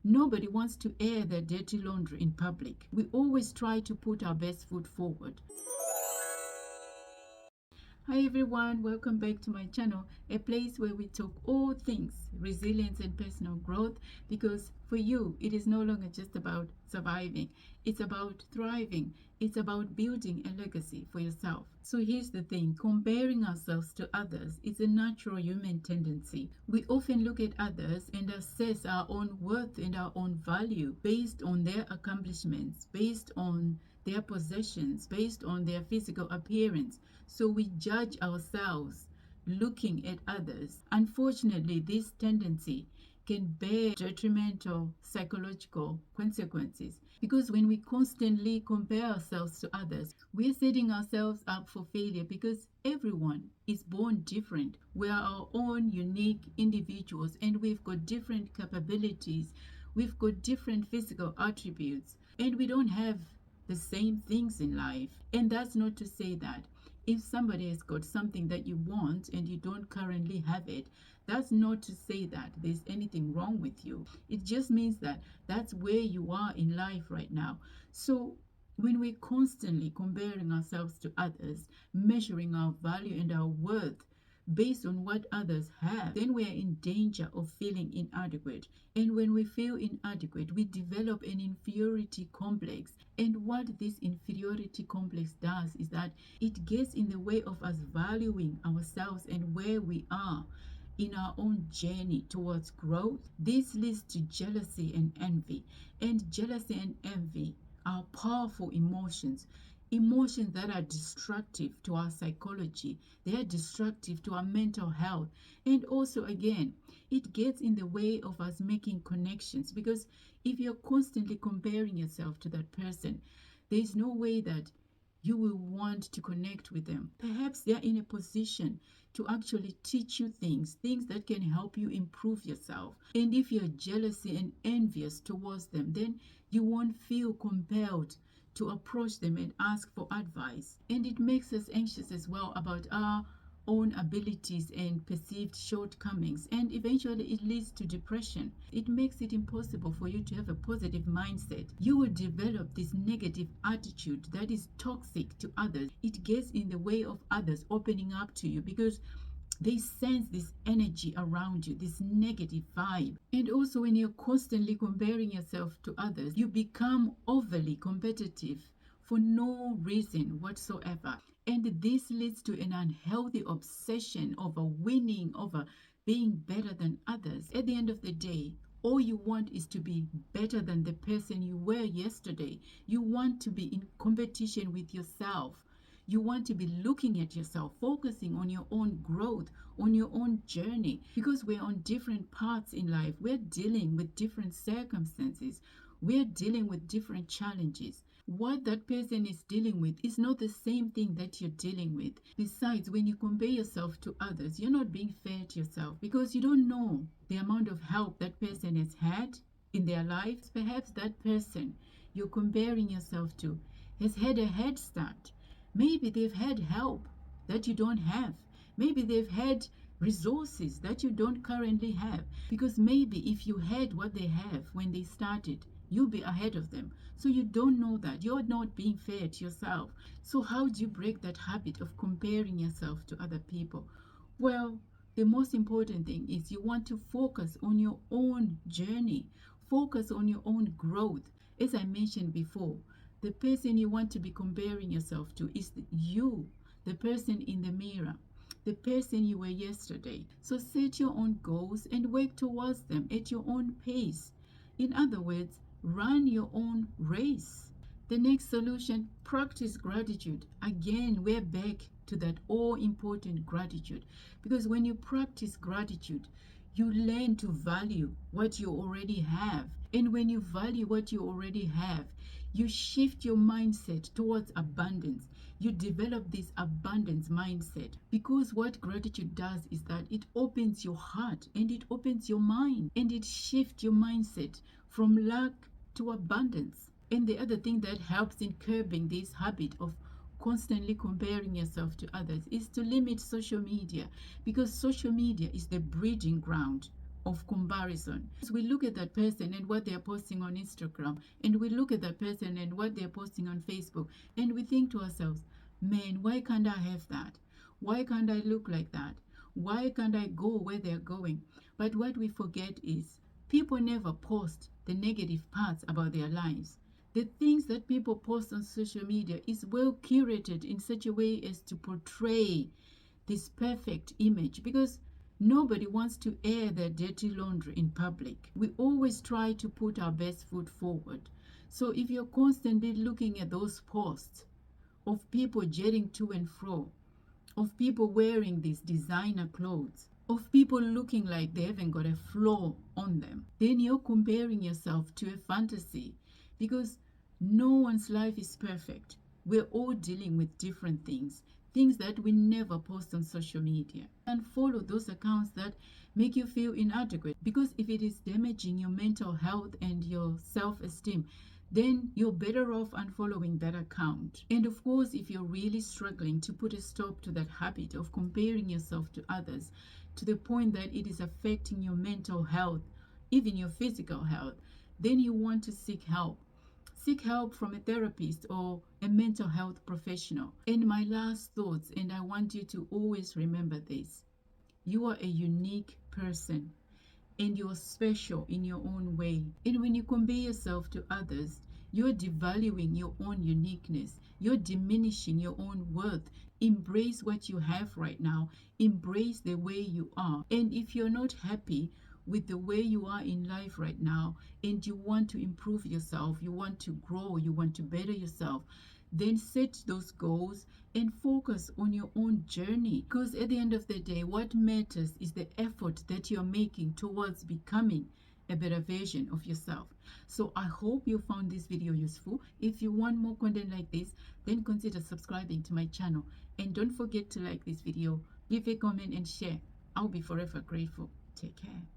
Nobody wants to air their dirty laundry in public. We always try to put our best foot forward. Hi everyone, welcome back to my channel, a place where we talk all things resilience and personal growth, because for you it is no longer just about surviving, it's about thriving, it's about building a legacy for yourself. So here's the thing, comparing ourselves to others is a natural human tendency. We often look at others and assess our own worth and our own value based on their accomplishments, based on their possessions, based on their physical appearance. So we judge ourselves looking at others. Unfortunately, this tendency can bear detrimental psychological consequences, because when we constantly compare ourselves to others, we're setting ourselves up for failure, because everyone is born different. We are our own unique individuals and we've got different capabilities, we've got different physical attributes, and we don't have the same things in life. And that's not to say that if somebody has got something that you want and you don't currently have it, that's not to say that there's anything wrong with you. It just means that that's where you are in life right now. So when we're constantly comparing ourselves to others, measuring our value and our worth based on what others have, then we are in danger of feeling inadequate. And when we feel inadequate, we develop an inferiority complex. And what this inferiority complex does is that it gets in the way of us valuing ourselves and where we are in our own journey towards growth. This leads to jealousy and envy. And jealousy and envy are powerful emotions. Emotions that are destructive to our psychology, they are destructive to our mental health. And also, again, it gets in the way of us making connections, because if you're constantly comparing yourself to that person, there's no way that you will want to connect with them. Perhaps they're in a position to actually teach you things that can help you improve yourself. And if you're jealousy and envious towards them, then you won't feel compelled to approach them and ask for advice. And it makes us anxious as well about our own abilities and perceived shortcomings, and eventually it leads to depression. It makes it impossible for you to have a positive mindset. You will develop this negative attitude that is toxic to others. It gets in the way of others opening up to you, because they sense this energy around you, this negative vibe. And also, when you're constantly comparing yourself to others, you become overly competitive for no reason whatsoever. And this leads to an unhealthy obsession over winning, over being better than others. At the end of the day, all you want is to be better than the person you were yesterday. You want to be in competition with yourself. You want to be looking at yourself, focusing on your own growth, on your own journey, because we're on different paths in life. We're dealing with different circumstances. We're dealing with different challenges. What that person is dealing with is not the same thing that you're dealing with. Besides, when you compare yourself to others, you're not being fair to yourself, because you don't know the amount of help that person has had in their lives. Perhaps that person you're comparing yourself to has had a head start. Maybe they've had help that you don't have. Maybe they've had resources that you don't currently have. Because maybe if you had what they have when they started, you'll be ahead of them. So you don't know that. You're not being fair to yourself. So how do you break that habit of comparing yourself to other people? Well, the most important thing is you want to focus on your own journey. Focus on your own growth. As I mentioned before, the person you want to be comparing yourself to is you, the person in the mirror, the person you were yesterday. So set your own goals and work towards them at your own pace. In other words, run your own race. The next solution, practice gratitude. Again, we're back to that all-important gratitude, because when you practice gratitude, you learn to value what you already have. And when you value what you already have, you shift your mindset towards abundance. You develop this abundance mindset, because what gratitude does is that it opens your heart and it opens your mind and it shifts your mindset from lack to abundance. And the other thing that helps in curbing this habit of constantly comparing yourself to others is to limit social media, because social media is the breeding ground of comparison. As we look at that person and what they're posting on Instagram, and we look at that person and what they're posting on Facebook, and we think to ourselves, man, why can't I have that? Why can't I look like that? Why can't I go where they're going? But what we forget is people never post the negative parts about their lives. The things that people post on social media is well curated in such a way as to portray this perfect image, because nobody wants to air their dirty laundry in public. We always try to put our best foot forward. So if you're constantly looking at those posts of people jetting to and fro, of people wearing these designer clothes, of people looking like they haven't got a flaw on them, then you're comparing yourself to a fantasy, because no one's life is perfect. We're all dealing with different things that we never post on social media. And follow those accounts that make you feel inadequate, because if it is damaging your mental health and your self-esteem, then you're better off unfollowing that account. And of course, if you're really struggling to put a stop to that habit of comparing yourself to others to the point that it is affecting your mental health, even your physical health, then you want to seek help. Seek help from a therapist or a mental health professional. And my last thoughts, and I want you to always remember this: you are a unique person, and you're special in your own way. And when you compare yourself to others, you're devaluing your own uniqueness. You're diminishing your own worth. Embrace what you have right now. Embrace the way you are. And if you're not happy with the way you are in life right now, and you want to improve yourself, you want to grow, you want to better yourself, then set those goals and focus on your own journey. Because at the end of the day, what matters is the effort that you're making towards becoming a better version of yourself. So I hope you found this video useful. If you want more content like this, then consider subscribing to my channel. And don't forget to like this video, leave a comment and share. I'll be forever grateful. Take care.